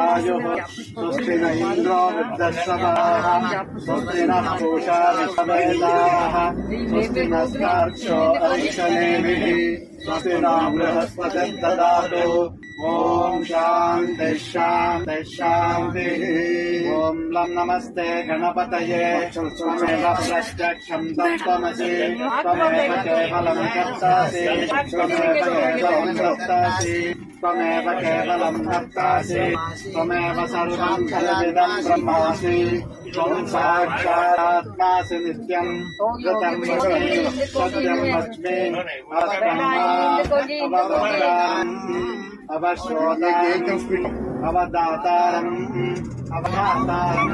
स्वस्ति न इंद्रो वृद्धश्रवाः स्वस्ति नः पूषा विश्ववेदाः स्वस्ति नस्तार्क्ष्यो अरिष्टनेमिः स्वस्ति नो बृहस्पतिर्ददातु ओम शांति शांति शांतिः। ओम लं नमस्ते गणपतये त्वमेव प्रत्यक्षं त्वमसि त्वमेव केवलं कर्तासि त्वमेव केवलं कर्तासि त्वमेव केवलं कर्तासि त्वमेव सर्वं खलविदं ब्रह्मासि त्वं साक्षादात्मासि नित्यं ऋतं वच्मि सत्यं वच्मि अवश्रोतारम् अवदातारम् अवधातारम्